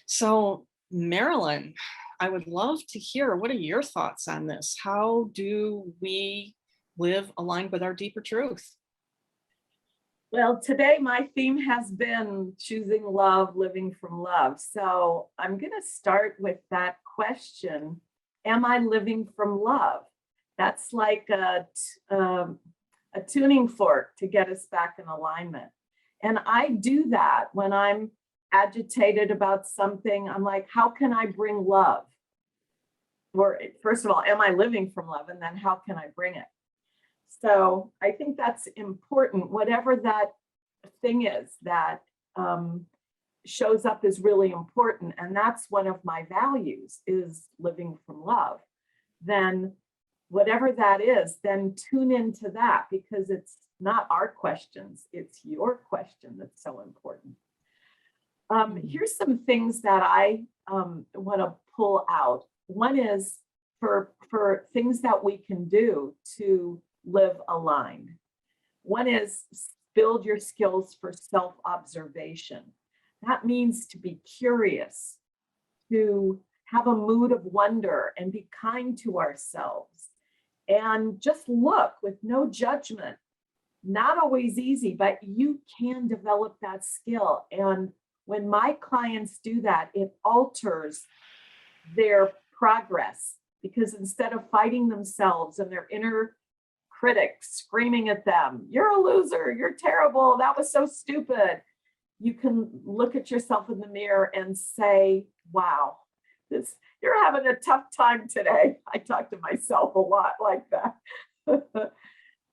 So Marilyn, I would love to hear, what are your thoughts on this? How do we live aligned with our deeper truth? Well, today my theme has been choosing love, living from love. So I'm going to start with that question. Am I living from love? That's like a tuning fork to get us back in alignment. And I do that when I'm agitated about something. I'm like, how can I bring love? Or first of all, am I living from love? And then how can I bring it? So I think that's important. Whatever that thing is that shows up is really important. And that's one of my values, is living from love. Then whatever that is, then tune into that, because it's not our questions, it's your question that's so important. Here's some things that I want to pull out. One is for things that we can do to live aligned. One is build your skills for self-observation. That means to be curious, to have a mood of wonder and be kind to ourselves, and just look with no judgment. Not always easy, but you can develop that skill. And when my clients do that, it alters their progress, because instead of fighting themselves and their inner critic screaming at them, you're a loser, you're terrible, that was so stupid, you can look at yourself in the mirror and say, wow, you're having a tough time today. I talk to myself a lot like that.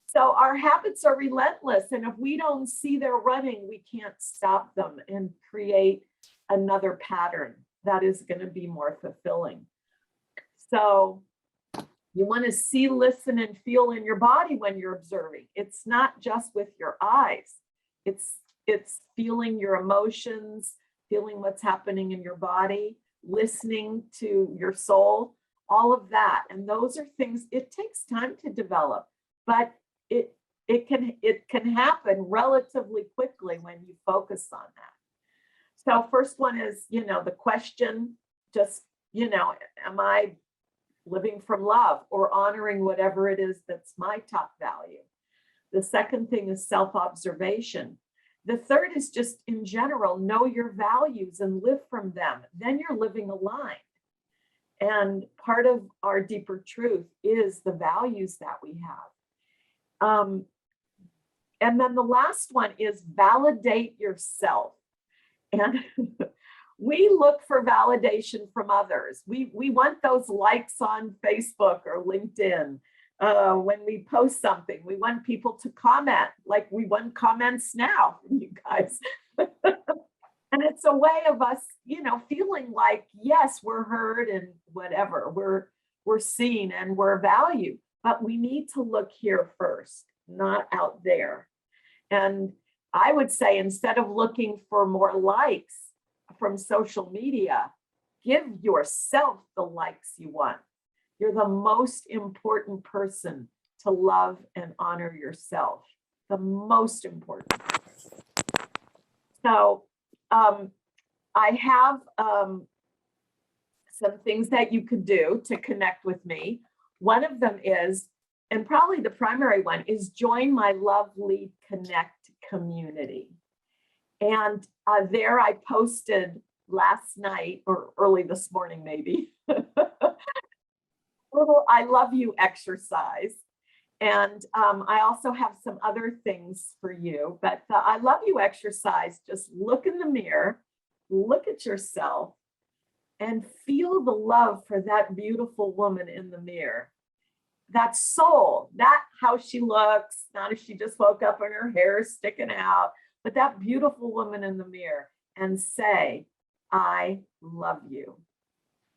So our habits are relentless, and if we don't see they're running, we can't stop them and create another pattern that is going to be more fulfilling. So you want to see, listen, and feel in your body when you're observing. It's not just with your eyes. It's feeling your emotions, feeling what's happening in your body, listening to your soul, all of that. And those are things, it takes time to develop, but it can happen relatively quickly when you focus on that. So first one is, the question, just, am I living from love or honoring whatever it is that's my top value? The second thing is self-observation. The third is just in general, know your values and live from them. Then you're living aligned. And part of our deeper truth is the values that we have. And then the last one is validate yourself. And we look for validation from others. We want those likes on Facebook or LinkedIn. When we post something, we want people to comment, like we want comments now from you guys. And it's a way of us, feeling like, yes, we're heard and whatever, we're seen and we're valued, but we need to look here first, not out there. And I would say, instead of looking for more likes from social media, give yourself the likes you want. You're the most important person to love and honor yourself. The most important. So I have some things that you could do to connect with me. One of them is, and probably the primary one, is join my Love Lead Connect community. And there I posted last night or early this morning, maybe, little I love you exercise. And I also have some other things for you, but the I love you exercise, just look in the mirror, look at yourself, and feel the love for that beautiful woman in the mirror. That soul, not how she looks, not if she just woke up and her hair is sticking out, but that beautiful woman in the mirror, and say, I love you.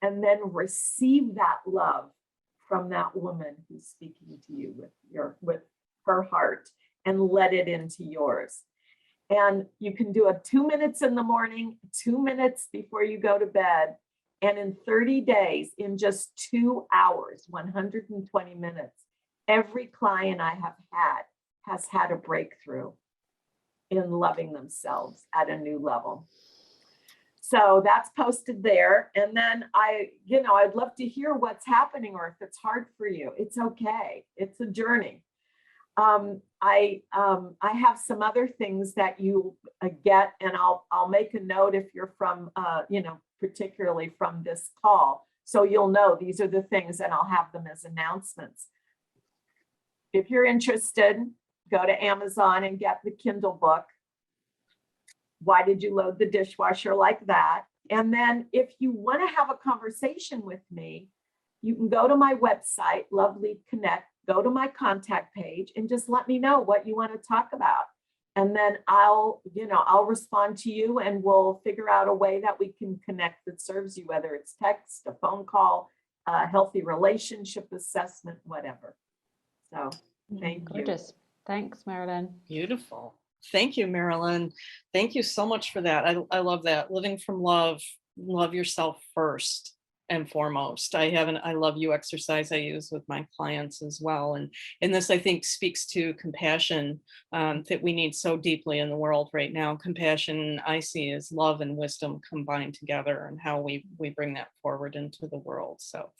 And then receive that love from that woman who's speaking to you with her heart, and let it into yours. And you can do it 2 minutes in the morning, 2 minutes before you go to bed, And in 30 days, in just 2 hours, 120 minutes, every client I have had has had a breakthrough in loving themselves at a new level. So that's posted there. And then I'd love to hear what's happening, or if it's hard for you, it's okay. It's a journey. I have some other things that you get, and I'll make a note if you're from, particularly from this call, so you'll know these are the things, and I'll have them as announcements. If you're interested, go to Amazon and get the Kindle book. Why did you load the dishwasher like that? And then if you want to have a conversation with me, you can go to my website, Love Lead Connect, go to my contact page, and just let me know what you want to talk about. And then I'll respond to you, and we'll figure out a way that we can connect that serves you, whether it's text, a phone call, a healthy relationship assessment, whatever. So thank you. Gorgeous. Thanks, Marilyn. Beautiful. Thank you, Marilyn. Thank you so much for that. I love that. Living from love, love yourself first and foremost. I love you exercise I use with my clients as well. And this, I think, speaks to compassion that we need so deeply in the world right now. Compassion, I see, is love and wisdom combined together, and how we bring that forward into the world. So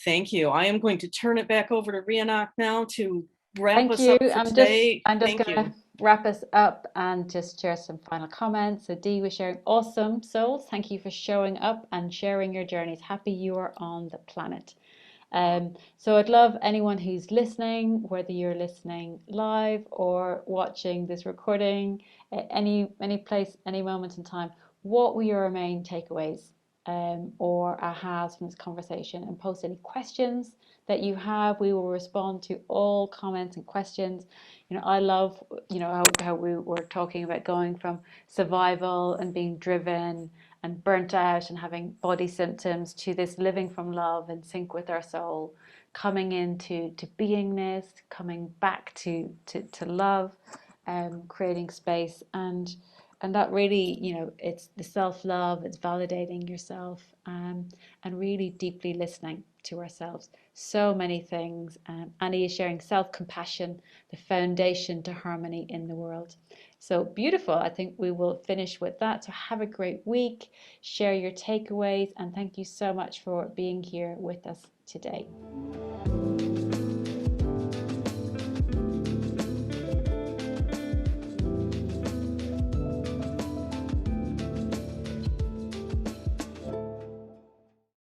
thank you. I am going to turn it back over to Rhiannon now to wrap us up for today. I'm just Thank going you. to wrap us up and just share some final comments. So Dee was sharing, awesome souls. Thank you for showing up and sharing your journeys. Happy you are on the planet. So I'd love anyone who's listening, whether you're listening live or watching this recording, any place, any moment in time, what were your main takeaways or ahas from this conversation? And post any questions that you have. We will respond to all comments and questions. I love, how we were talking about going from survival and being driven and burnt out and having body symptoms to this living from love in sync with our soul, coming into beingness, coming back to love, creating space, and that really, it's the self-love, it's validating yourself, and really deeply listening to ourselves. So many things. Annie is sharing self-compassion, the foundation to harmony in the world. So beautiful. I think we will finish with that. So have a great week, share your takeaways, and thank you so much for being here with us today.